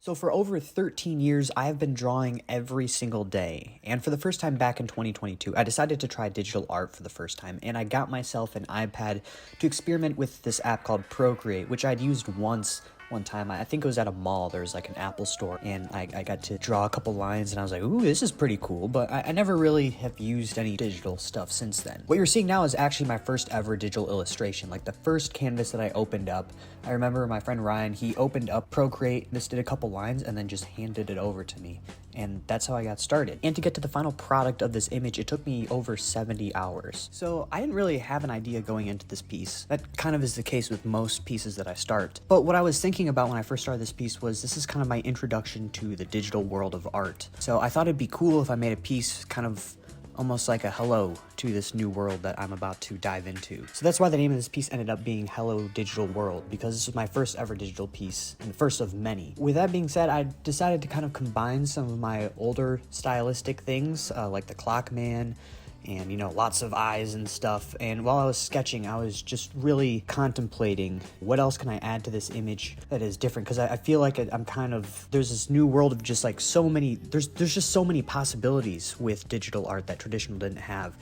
So for over 13 years, I have been drawing every single day. And for the first time back in 2022, I decided to try digital art for the first time. And I got myself an iPad to experiment with this app called Procreate, which I'd used once one time. I think it was at a mall. There was like an Apple store, and I got to draw a couple lines, and I was like, ooh, this is pretty cool. But I never really have used any digital stuff since then. What you're seeing now is actually my first ever digital illustration, like the first canvas that I opened up. I remember my friend Ryan, he opened up Procreate, just did a couple lines, and then just handed it over to me. And that's how I got started. And to get to the final product of this image, it took me over 70 hours. So I didn't really have an idea going into this piece. That kind of is the case with most pieces that I start. But what I was thinking about when I first started this piece was this is kind of my introduction to the digital world of art. So I thought it'd be cool if I made a piece kind of almost like a hello to this new world that I'm about to dive into. So that's why the name of this piece ended up being Hello Digital World, because this was my first ever digital piece and the first of many. With that being said, I decided to kind of combine some of my older stylistic things, like the clock man, and, you know, lots of eyes and stuff. And while I was sketching, I was just really contemplating what else can I add to this image that is different, because I feel like I'm kind of, there's this new world of just like so many, there's just so many possibilities with digital art that traditional didn't have.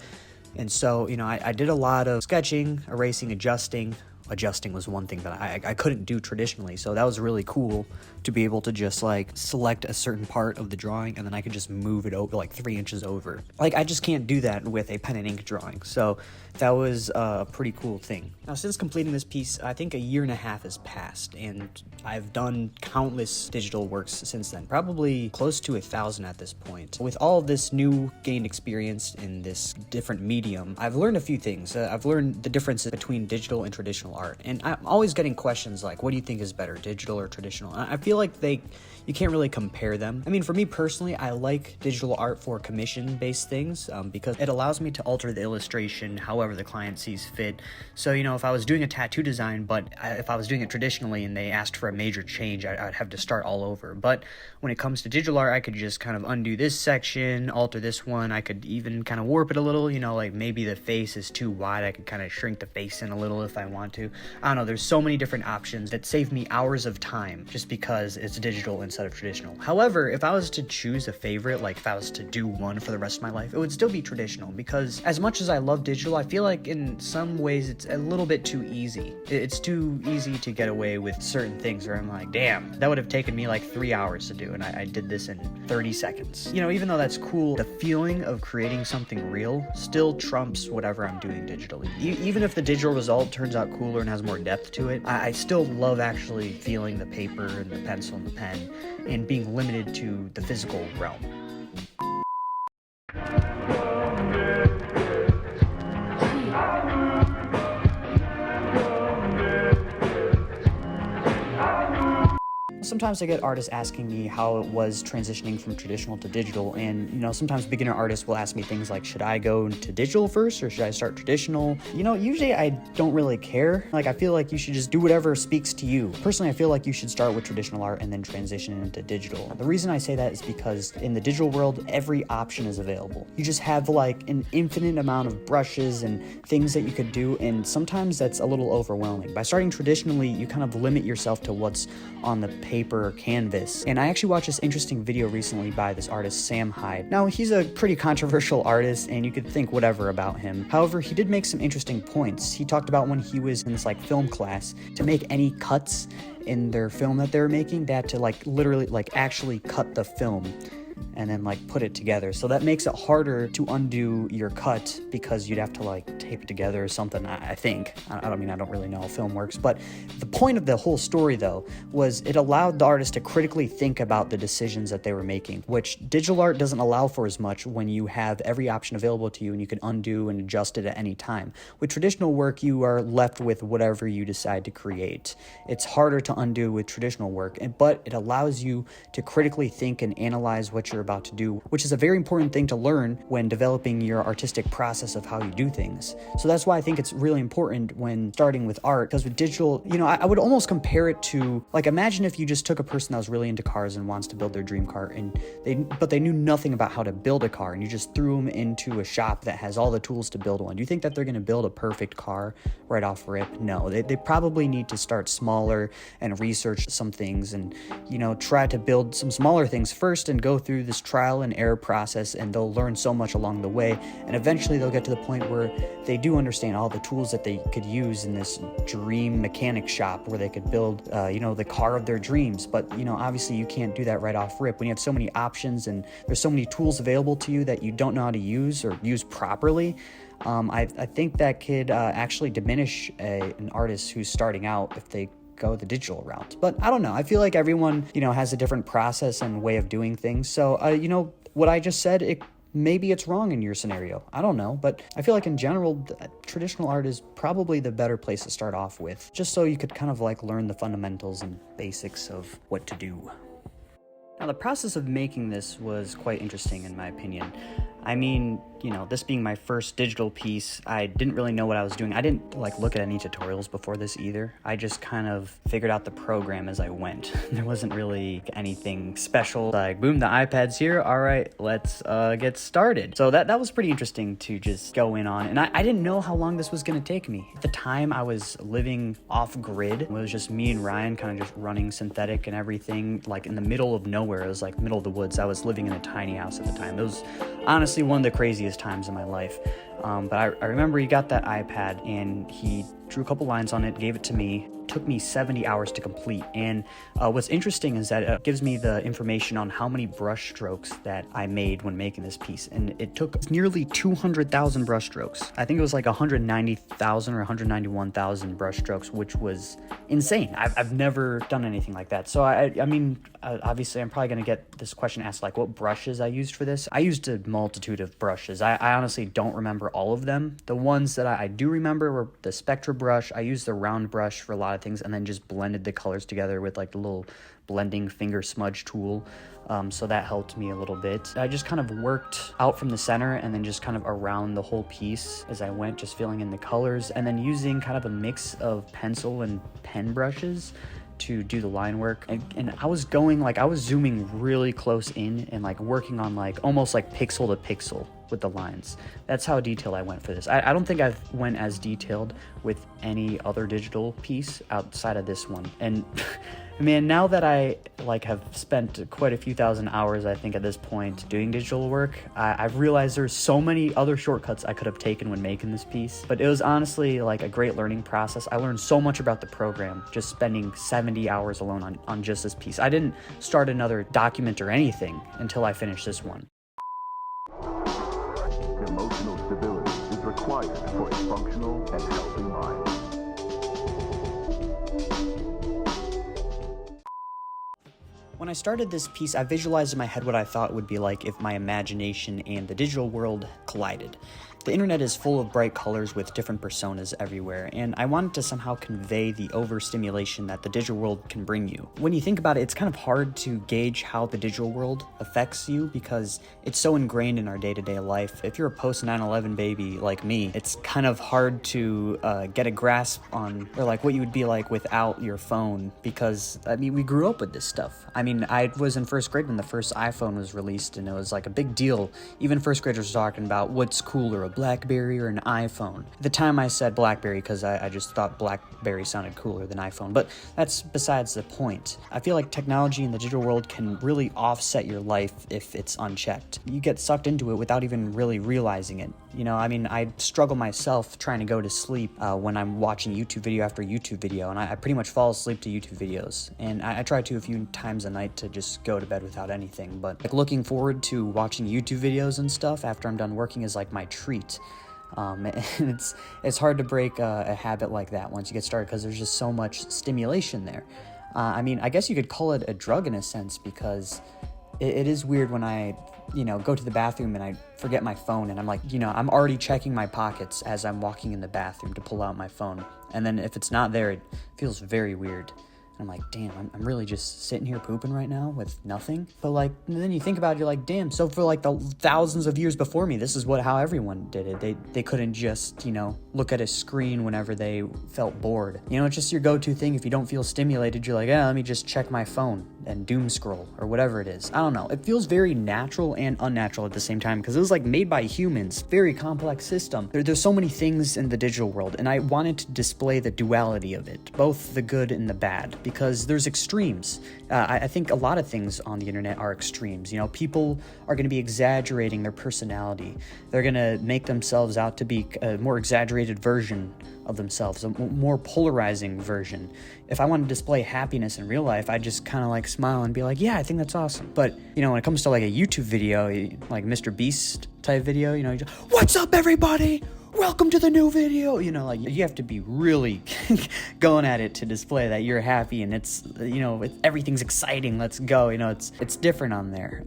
And so, you know, I did a lot of sketching, erasing, adjusting. Adjusting was one thing that I couldn't do traditionally, so that was really cool to be able to just like select a certain part of the drawing and then I could just move it over like 3 inches over. Like, I just can't do that with a pen and ink drawing, so that was a pretty cool thing. Now, since completing this piece, I think a year and a half has passed, and I've done countless digital works since then, probably close to 1,000 at this point. With all of this new gained experience in this different medium, I've learned a few things. I've learned the differences between digital and traditional art, and I'm always getting questions like, what do you think is better, digital or traditional? And I feel like you can't really compare them. I mean, for me personally, I like digital art for commission-based things because it allows me to alter the illustration however the client sees fit. So, you know, if I was doing a tattoo design, but if I was doing it traditionally and they asked for a major change, I'd have to start all over. But when it comes to digital art, I could just kind of undo this section, alter this one. I could even kind of warp it a little, you know, like maybe the face is too wide. I could kind of shrink the face in a little if I want to. I don't know, there's so many different options that save me hours of time just because it's digital instead of traditional. However, if I was to choose a favorite, like if I was to do one for the rest of my life, it would still be traditional, because as much as I love digital, I feel like in some ways it's a little bit too easy. It's too easy to get away with certain things where I'm like, damn, that would have taken me like 3 hours to do, and I did this in 30 seconds. You know, even though that's cool, the feeling of creating something real still trumps whatever I'm doing digitally. Even if the digital result turns out cooler and has more depth to it, I still love actually feeling the paper and the pencil and the pen and being limited to the physical realm. Sometimes I get artists asking me how it was transitioning from traditional to digital, and, you know, sometimes beginner artists will ask me things like, should I go to digital first or should I start traditional? You know, usually I don't really care. Like, I feel like you should just do whatever speaks to you. Personally, I feel like you should start with traditional art and then transition into digital. The reason I say that is because in the digital world, every option is available. You just have like an infinite amount of brushes and things that you could do, and sometimes that's a little overwhelming. By starting traditionally, you kind of limit yourself to what's on the paper or canvas. And I actually watched this interesting video recently by this artist Sam Hyde. Now, he's a pretty controversial artist and you could think whatever about him. However, he did make some interesting points. He talked about when he was in this like film class, to make any cuts in their film that they were making, they had to like literally like actually cut the film and then like put it together. So that makes it harder to undo your cut because you'd have to like tape it together or something, I think. I don't really know how film works, but the point of the whole story though was it allowed the artist to critically think about the decisions that they were making, which digital art doesn't allow for as much when you have every option available to you and you can undo and adjust it at any time. With traditional work, you are left with whatever you decide to create. It's harder to undo with traditional work, but it allows you to critically think and analyze what what you're about to do, which is a very important thing to learn when developing your artistic process of how you do things. So that's why I think it's really important when starting with art, because with digital, I would almost compare it to, like, imagine if you just took a person that was really into cars and wants to build their dream car, but they knew nothing about how to build a car, and you just threw them into a shop that has all the tools to build one. Do you think that they're going to build a perfect car right off rip? No, they probably need to start smaller and research some things and, try to build some smaller things first and go through this trial and error process, and they'll learn so much along the way, and eventually they'll get to the point where they do understand all the tools that they could use in this dream mechanic shop where they could build, the car of their dreams. But, obviously you can't do that right off rip when you have so many options and there's so many tools available to you that you don't know how to use or use properly. I think that could actually diminish an artist who's starting out if they go the digital route. But I don't know. I feel like everyone, has a different process and way of doing things. So, what I just said, maybe it's wrong in your scenario. I don't know. But I feel like in general, traditional art is probably the better place to start off with, just so you could kind of like learn the fundamentals and basics of what to do. Now, the process of making this was quite interesting in my opinion. I mean, this being my first digital piece, I didn't really know what I was doing. I didn't look at any tutorials before this either. I just kind of figured out the program as I went. There wasn't really anything special. Like, boom, the iPad's here. All right, let's get started. So that was pretty interesting to just go in on. And I didn't know how long this was going to take me. At the time, I was living off grid. It was just me and Ryan kind of just running synthetic and everything, like in the middle of nowhere. It was like middle of the woods. I was living in a tiny house at the time. It was honestly one of the craziest times in my life. But I remember he got that iPad and he drew a couple lines on it, gave it to me. Took me 70 hours to complete. And what's interesting is that it gives me the information on how many brush strokes that I made when making this piece. And it took nearly 200,000 brush strokes. I think it was like 190,000 or 191,000 brush strokes, which was insane. I've never done anything like that. So I mean, obviously I'm probably going to get this question asked, like what brushes I used for this. I used a multitude of brushes. I honestly don't remember all of them. The ones that I do remember were the Spectra brush. I used the round brush for a lot of things, and then just blended the colors together with like the little blending finger smudge tool. So that helped me a little bit. I just kind of worked out from the center and then just kind of around the whole piece as I went, just filling in the colors and then using kind of a mix of pencil and pen brushes to do the line work. And I was zooming really close in and like working on like almost like pixel to pixel with the lines. That's how detailed I went for this. I don't think I've went as detailed with any other digital piece outside of this one. And man, now that I have spent quite a few thousand hours, I think at this point doing digital work, I've realized there's so many other shortcuts I could have taken when making this piece. But it was honestly like a great learning process. I learned so much about the program just spending 70 hours alone on just this piece. I didn't start another document or anything until I finished this one. Emotional stability is required for a functional and healthy mind. When I started this piece, I visualized in my head what I thought would be like if my imagination and the digital world collided. The internet is full of bright colors with different personas everywhere, and I wanted to somehow convey the overstimulation that the digital world can bring you. When you think about it, it's kind of hard to gauge how the digital world affects you because it's so ingrained in our day-to-day life. If you're a post-9/11 baby like me, it's kind of hard to get a grasp on, or like what you would be like without your phone, because I mean, we grew up with this stuff. I mean, I was in first grade when the first iPhone was released, and it was like a big deal. Even first graders were talking about what's cooler, a BlackBerry or an iPhone. At the time I said BlackBerry because I just thought BlackBerry sounded cooler than iPhone, but that's besides the point. I feel like technology in the digital world can really offset your life if it's unchecked. You get sucked into it without even really realizing it. I mean, I struggle myself trying to go to sleep when I'm watching YouTube video after YouTube video, and I pretty much fall asleep to YouTube videos. And I try to a few times a night to just go to bed without anything, but like looking forward to watching YouTube videos and stuff after I'm done working is like my treat. And it's hard to break a habit like that once you get started because there's just so much stimulation there. I mean, I guess you could call it a drug in a sense, because it is weird when I go to the bathroom and I forget my phone, and I'm like, I'm already checking my pockets as I'm walking in the bathroom to pull out my phone. And then if it's not there, it feels very weird. I'm like, damn, I'm really just sitting here pooping right now with nothing. But like, then you think about it, you're like, damn, so for like the thousands of years before me, this is how everyone did it. They couldn't just, look at a screen whenever they felt bored. It's just your go-to thing. If you don't feel stimulated, you're like, let me just check my phone and doom scroll or whatever it is. I don't know. It feels very natural and unnatural at the same time because it was like made by humans. Very complex system. There's so many things in the digital world, and I wanted to display the duality of it, both the good and the bad, because there's extremes. I think a lot of things on the internet are extremes. People are going to be exaggerating their personality. They're going to make themselves out to be a more exaggerated version of themselves, a more polarizing version. If I want to display happiness in real life, I just kind of like smile and be like, yeah, I think that's awesome. But, when it comes to like a YouTube video, like Mr. Beast type video, you just, what's up everybody? Welcome to the new video. Like you have to be really going at it to display that you're happy and it's, everything's exciting. Let's go. It's different on there.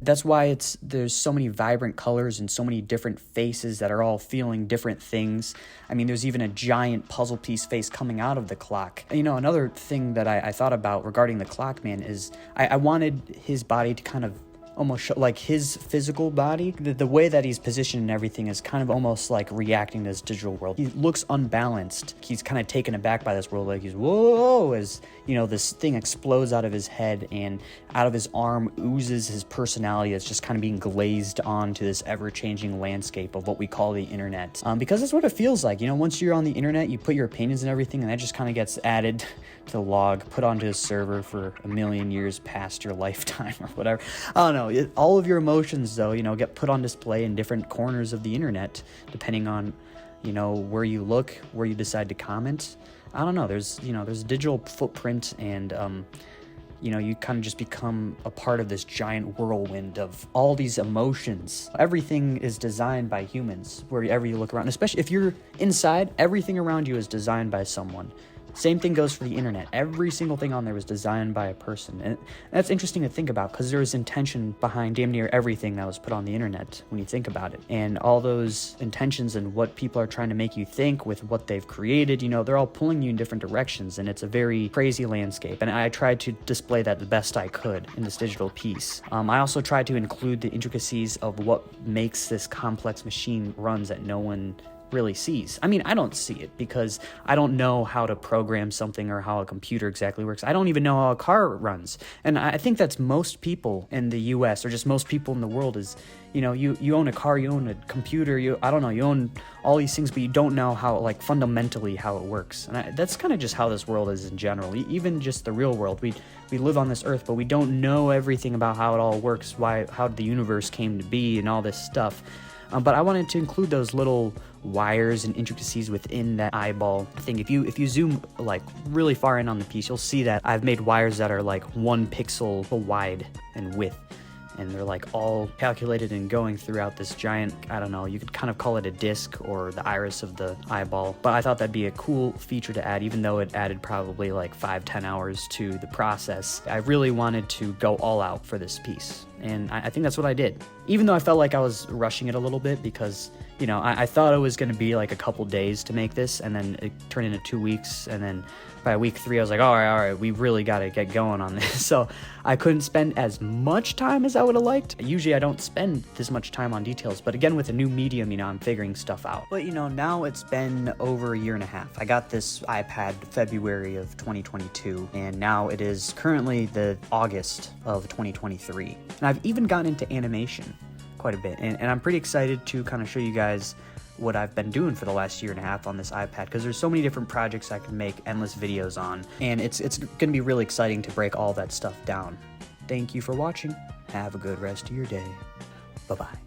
That's why there's so many vibrant colors and so many different faces that are all feeling different things. I mean, there's even a giant puzzle piece face coming out of the clock. Another thing that I thought about regarding the clock man is I wanted his body to kind of almost show, like his physical body, the way that he's positioned and everything is kind of almost like reacting to this digital world. He looks unbalanced. He's kind of taken aback by this world, like he's whoa, as this thing explodes out of his head and out of his arm oozes his personality that's just kind of being glazed onto this ever-changing landscape of what we call the internet. Because that's what it feels like. Once you're on the internet, you put your opinions and everything, and that just kind of gets added to the log, put onto a server for 1,000,000 years past your lifetime or whatever. I don't know. All of your emotions, though, get put on display in different corners of the internet, depending on, where you look, where you decide to comment. I don't know. There's a digital footprint, and, you kind of just become a part of this giant whirlwind of all these emotions. Everything is designed by humans, wherever you look around. Especially if you're inside, everything around you is designed by someone. Same thing goes for the internet. Every single thing on there was designed by a person. And that's interesting to think about because there was intention behind damn near everything that was put on the internet when you think about it. And all those intentions and what people are trying to make you think with what they've created, they're all pulling you in different directions. And it's a very crazy landscape. And I tried to display that the best I could in this digital piece. I also tried to include the intricacies of what makes this complex machine runs that no one really sees. I mean, I don't see it because I don't know how to program something or how a computer exactly works. I don't even know how a car runs. And I think that's most people in the US or just most people in the world is, you own a car, you own a computer, you own all these things, but you don't know how, like, fundamentally how it works. And that's kind of just how this world is in general. Even just the real world. We live on this earth, but we don't know everything about how it all works, how the universe came to be and all this stuff. But I wanted to include those little wires and intricacies within that eyeball thing. If you zoom like really far in on the piece, you'll see that I've made wires that are like 1 pixel wide and width. And they're like all calculated and going throughout this giant, I don't know, you could kind of call it a disc or the iris of the eyeball. But I thought that'd be a cool feature to add, even though it added probably like 5-10 hours to the process. I really wanted to go all out for this piece. And I think that's what I did. Even though I felt like I was rushing it a little bit because, I thought it was going to be like a couple days to make this, and then it turned into 2 weeks, and then by week 3 I was like, all right, we really got to get going on this. So I couldn't spend as much time as I would have liked. Usually I don't spend this much time on details, but again, with a new medium, I'm figuring stuff out. But now it's been over 1.5 years. I got this iPad February of 2022, and now it is currently the August of 2023. And I've even gotten into animation quite a bit, and I'm pretty excited to kind of show you guys what I've been doing for the last 1.5 years on this iPad, because there's so many different projects I can make endless videos on, and it's going to be really exciting to break all that stuff down. Thank you for watching. Have a good rest of your day. Bye-bye.